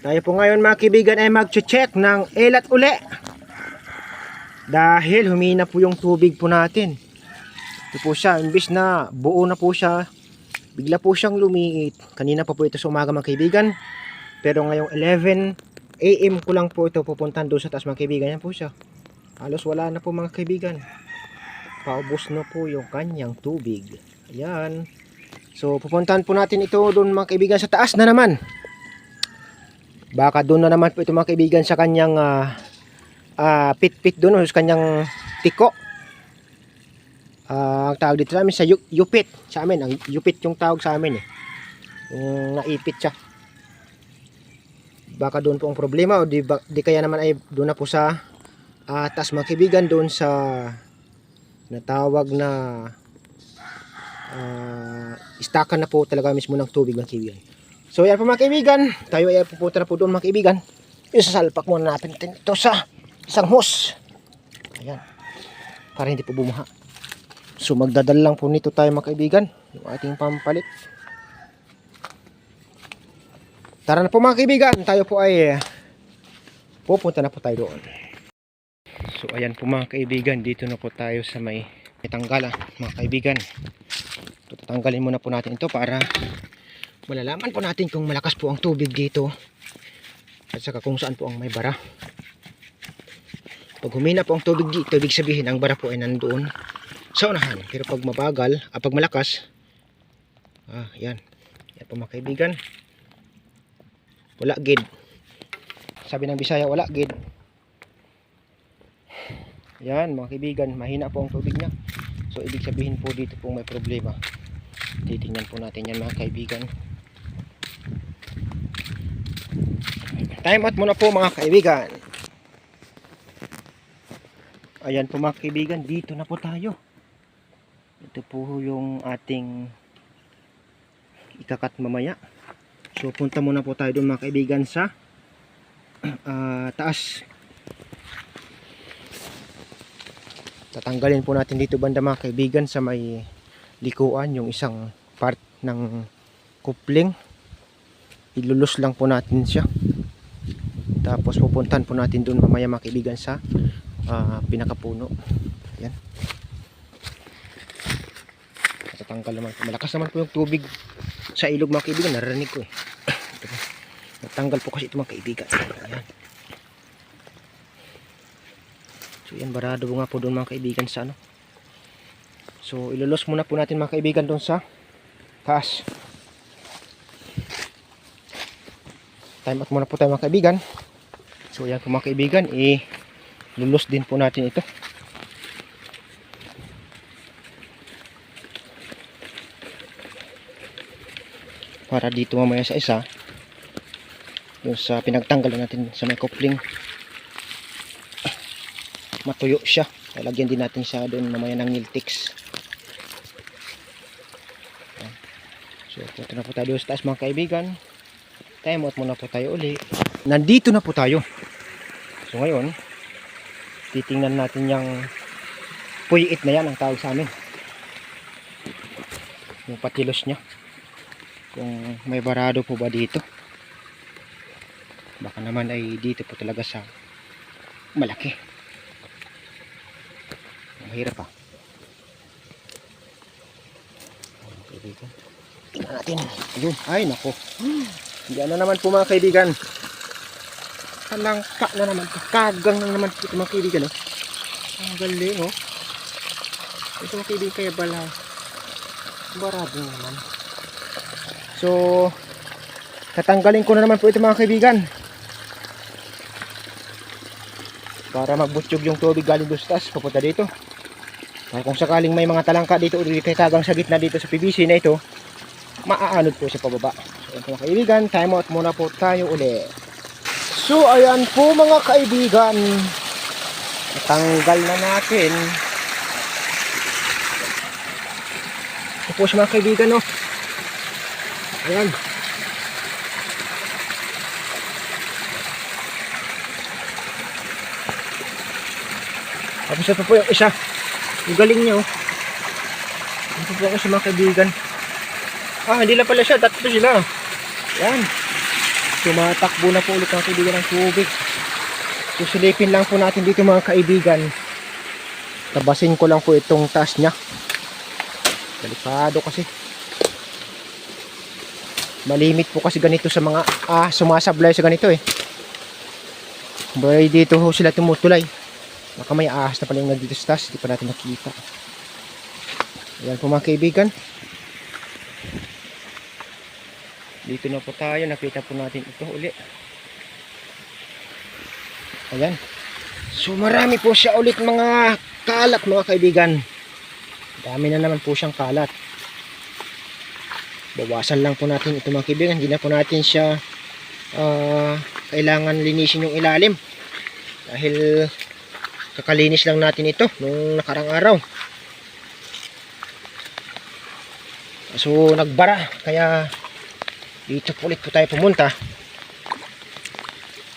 Tayo po ngayon mga kaibigan ay mag-check ng elat uli. Dahil humina po yung tubig po natin. Ito po siya, imbis na buo na po siya, bigla po siyang lumiit. Kanina pa po ito sa umaga mga kaibigan. Pero ngayong 11 AM ko lang po ito pupuntan doon sa taas mga kaibigan. Yan po siya. Halos wala na po mga kaibigan. Paubos na po yung kanyang tubig. Ayan. So pupuntahan po natin ito doon mga kaibigan sa taas na naman. Baka doon na naman po ito mga kaibigan sa kanyang pit-pit doon o sa kanyang tiko. Ang tawag dito sa amin sa yupit. Sa amin, ang yupit yung tawag sa amin eh. Yung naipit siya. Baka doon po ang problema o di kaya naman ay doon na po sa taas mga kaibigan doon sa natawag na istakan na po talaga mismo ng tubig mga kaibigan. So yan po mga kaibigan, tayo ay pupunta na po doon mga kaibigan. Isasalpak muna natin ito sa isang hose. Ayan, para hindi po bumaha. So magdadal lang po nito tayo mga kaibigan, yung ating pampalit. Tara na po mga kaibigan, tayo po ay pupunta na po tayo doon. So ayan po mga kaibigan, dito na po tayo sa may tanggala mga kaibigan. Tatanggalin muna po natin ito para malalaman po natin kung malakas po ang tubig dito at saka kung saan po ang may bara. Pag humina po ang tubig dito, ibig sabihin ang bara po ay nandoon sa unahan. Pero pag mabagal, pag malakas, yan po mga kaibigan, wala gid. Sabi ng Bisaya, wala gid. Yan mga kaibigan, mahina po ang tubig niya. So ibig sabihin po dito po may problema. Titingnan po natin yan mga kaibigan. Time out muna po mga kaibigan. Ayan po mga kaibigan, dito na po tayo. Ito po yung ating ikakat mamaya. So punta muna po tayo doon mga kaibigan sa taas. Tatanggalin po natin dito banda mga kaibigan sa may likuan yung isang part ng coupling. Ilulus lang po natin siya. Tapos pupuntahan po natin doon mamaya mga kaibigan sa pinakapuno. Yan. Tatanggal naman. Malakas naman po yung tubig sa ilog mga kaibigan. Narinig ko eh. Natanggal po kasi ito mga kaibigan. Yan. So yan, barado nga po doon mga kaibigan sa ano. So ilulus muna po natin mga kaibigan doon sa taas. Time out muna po tayo mga kaibigan. So yan po mga kaibigan, lulus din po natin ito. Para dito mamaya sa isa, yung sa pinagtanggal natin sa may coupling, matuyo siya. Lalagyan din natin siya doon mamaya ng Niltex. So punta na po tayo sa taas mga kaibigan. Time out muna po tayo uli. Nandito na po tayo. So ngayon, titingnan natin yung puyiit na yan ang tawag sa amin. Yung patilos nya. Kung may barado po ba dito. Baka naman ay dito po talaga sa malaki. Mahirap pa. Tingnan natin. Ayun. Ay nako. Yan na naman po mga kaibigan. Talangka na naman. Kagang na naman po mga kaibigan. Oh. Ang galing oh. Ito mga kaibigan kaya bala. Barado naman. So tatanggalin ko na naman po ito mga kaibigan. Para magbutyog yung tubig galing doon sa taas. Papunta dito. Para kung sakaling may mga talangka dito o kay kagang sa gitna dito sa PVC na ito, maaanod po sa pababa. So mga kaibigan, time out muna po tayo uli. So ayan po mga kaibigan, natanggal na natin. Ito po siya mga kaibigan no. Ayan. Tapos ito po yung isa. Yung galing niya oh. Ito po yung isa mga kaibigan. Hindi lang pala siya, tatlo sila. Yan. Tumatakbo na po ulit mga kaibigan ng tubig. Susulipin lang po natin dito mga kaibigan. Tabasin ko lang po itong taas niya. Delikado kasi. Malimit po kasi ganito sa mga sumasablay sa ganito eh. Bali dito ho sila tumutulay. Baka may ahas na pala yung nandito sa taas. Hindi pa natin nakita. Ayan po mga kaibigan. Dito na po tayo. Nakita po natin ito uli. Ayan. So marami po siya ulit mga kalat mga kaibigan. Dami na naman po siyang kalat. Bawasan lang po natin ito mga kaibigan. Hindi na po natin siya kailangan linisin yung ilalim. Dahil kakalinis lang natin ito nung nakarang araw. So nagbara. Kaya dito po ulit po tayo pumunta.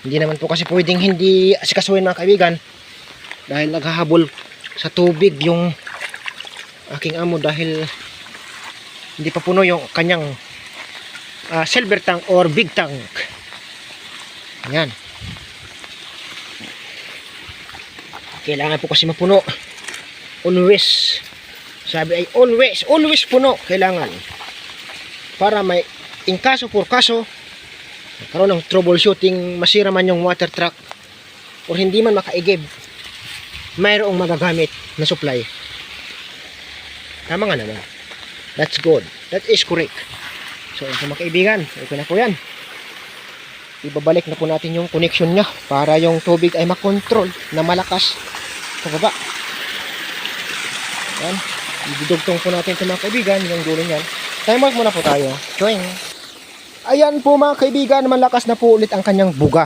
Hindi naman po kasi pwedeng hindi asikasuhin mga kaibigan. Dahil naghahabol sa tubig yung aking amo dahil hindi pa puno yung kanyang silver tank or big tank. Ayan. Kailangan po kasi mapuno. Always. Sabi ay always puno. Kailangan. Para may in kaso por kaso karoon ng troubleshooting, masira man yung water truck or hindi man makaigib, mayroong magagamit na supply. Tama nga naman. That's good. That is correct. So ito mga kaibigan, ito na po yan. Ibabalik na po natin yung connection nya para yung tubig ay makontrol na malakas sa baba. Yan. Idudugtong po natin ito mga kaibigan, yung dulo nyan. Time out muna po tayo. Join. Ayan po mga kaibigan, malakas na po ulit ang kanyang buga.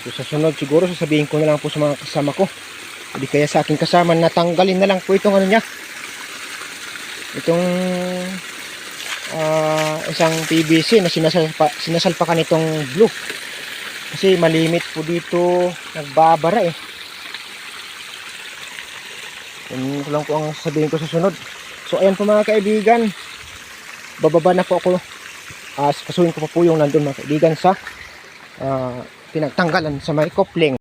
So, sa sunod siguro sasabihin ko na lang po sa mga kasama ko. Hindi kaya sa aking kasama natanggalin na lang po itong ano niya. Itong isang PVC na sinasalpakan itong blue. Kasi malimit po dito, nagbabara eh. Yan lang po ang sasabihin ko sa sunod. So ayan po mga kaibigan. Bababa na po ako. Kasuhin ko pa po yung nandun mga kaibigan sa pinagtanggalan sa may kopling.